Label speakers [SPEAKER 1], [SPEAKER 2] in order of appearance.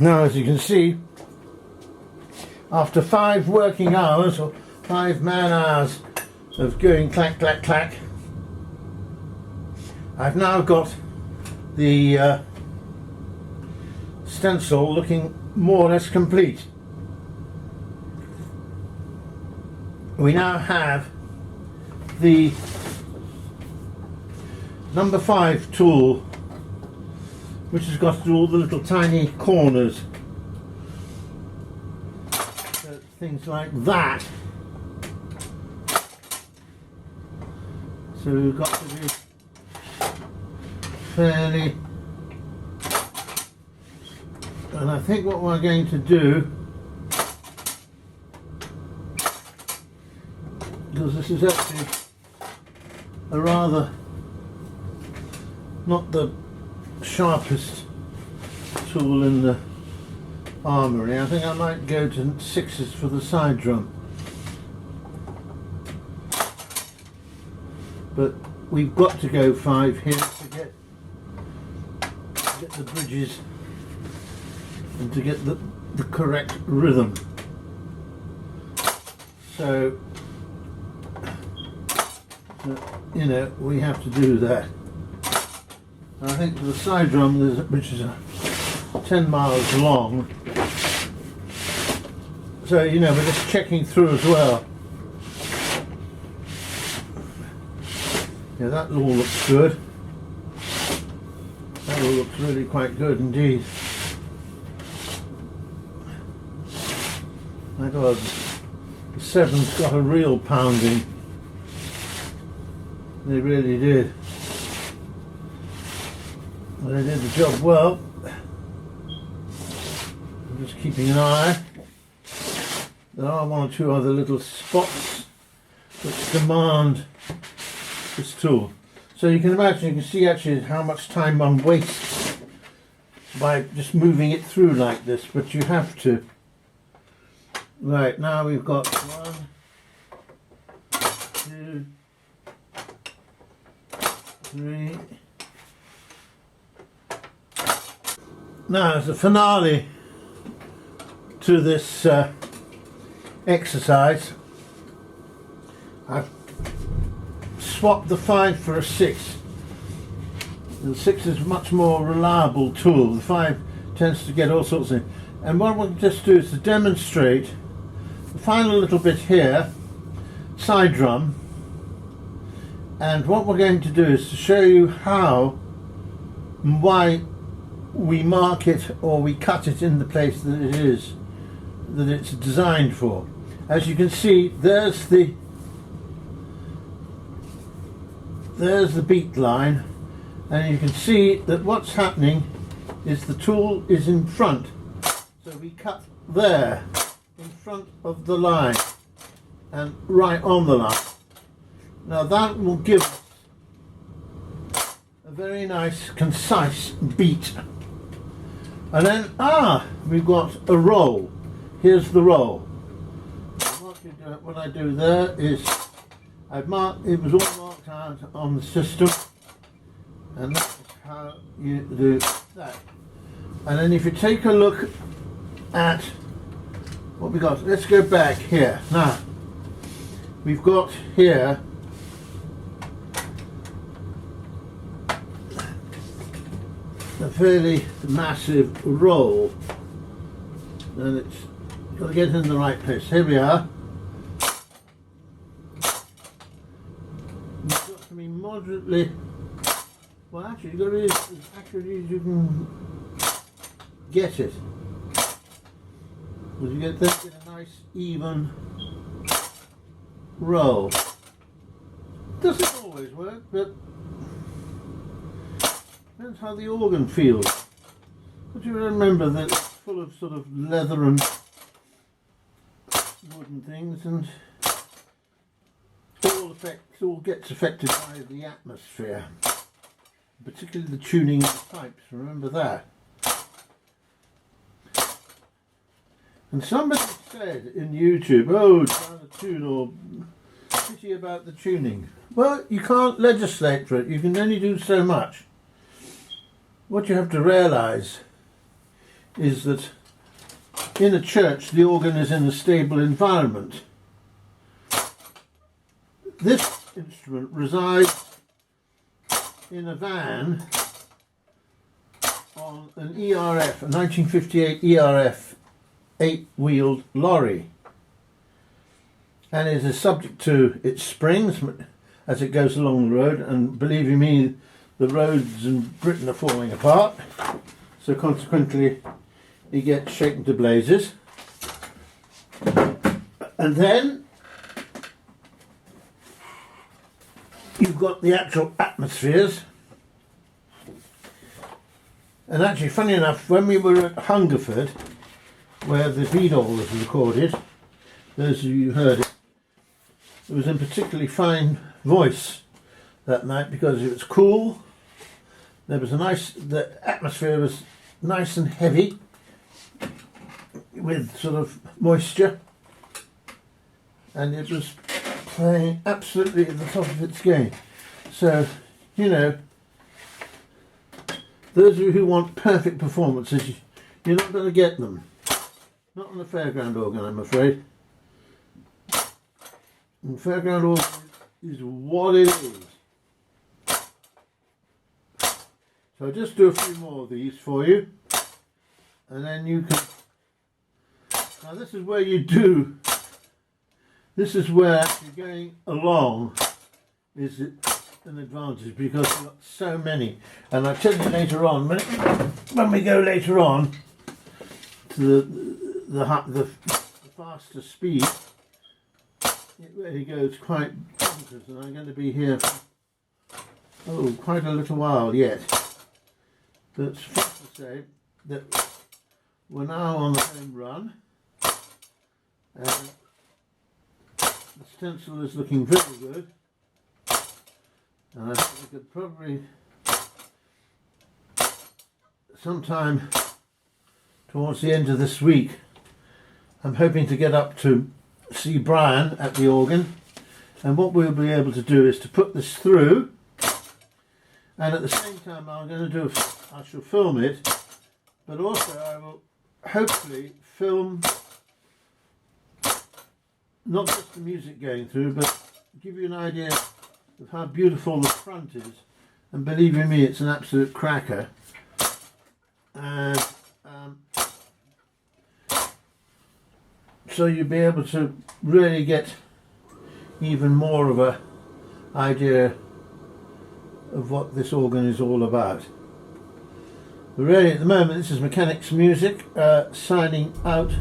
[SPEAKER 1] Now, as you can see, after 5 working hours or 5 man hours of going clack clack clack, I've now got the stencil looking more or less complete. We now have the number 5 tool, which has got all the little tiny corners, so things like that. So we've got to be fairly, and I think what we're going to do, because this is actually a rather not the sharpest tool in the armoury, I think I might go to 6s for the side drum, but we've got to go 5 here to get the bridges and to get the correct rhythm. So you know, we have to do that. And I think for the side drum, which is 10 miles long, so you know, we're just checking through as well. Yeah, that all looks good. That all looks really quite good indeed. My God, the 7's got a real pounding. They really did. Well, they did the job well. I'm just keeping an eye. There are 1 or 2 other little spots which demand this tool. So you can imagine, you can see actually how much time one wastes by just moving it through like this, but you have to. Right, now we've got 1, 2, 3. Now, as a finale to this exercise, I've swapped the 5 for a 6. The 6 is a much more reliable tool. The 5 tends to get all sorts of things. And what we'll just do is to demonstrate the final little bit here, side drum. And what we're going to do is to show you how and why we mark it or we cut it in the place that it is, that it's designed for. As you can see, there's the beat line, and you can see that what's happening is the tool is in front. So we cut there in front of the line and right on the line. Now that will give us a very nice concise beat. And then we've got a roll. Here's the roll. What I do there is I've marked, it was all marked out on the system, and that's how you do that. And then if you take a look at what we got, let's go back here. Now we've got here a fairly massive roll, and it's got to get in the right place. Here we are. You've got to be moderately, well actually you've got to be as accurate as you can get it. Because you get a nice even roll. Doesn't always work, but depends how the organ feels. But you remember that it's full of sort of leather and wooden things, and all gets affected by the atmosphere, particularly the tuning of the pipes. Remember that. And somebody said in YouTube, oh, trying to tune or pity about the tuning. Well, you can't legislate for it. You can only do so much. What you have to realise is that in a church the organ is in a stable environment. This instrument resides in a van on an ERF, a 1958 ERF 8-wheeled lorry, and it is subject to its springs as it goes along the road, and believe you me, the roads in Britain are falling apart, so consequently it gets shaken to blazes. And then you've got the actual atmospheres. And actually, funny enough, when we were at Hungerford, where the Beadle was recorded, those of you who heard it, it was in particularly fine voice that night because it was cool. There was the atmosphere was nice and heavy with sort of moisture, and it was playing absolutely at the top of its game. So, you know, those of you who want perfect performances, you're not going to get them. Not on the fairground organ, I'm afraid. And fairground organ is what it is. So I'll just do a few more of these for you, and then you can. Now this is where you do. This is where you're going along is an advantage because you've got so many. And I'll tell you later on when we go later on to the faster speed. It really goes quite bonkers, and I'm going to be here for quite a little while yet. But suffice to say that we're now on the home run, and the stencil is looking very good, and I think we could probably sometime towards the end of this week, I'm hoping to get up to see Brian at the organ, and what we'll be able to do is to put this through, and at the same time I shall film it, but also I will hopefully film not just the music going through, but give you an idea of how beautiful the front is, and believe you me, it's an absolute cracker. And so you'll be able to really get even more of a idea of what this organ is all about. But really at the moment this is Mechanics Music signing out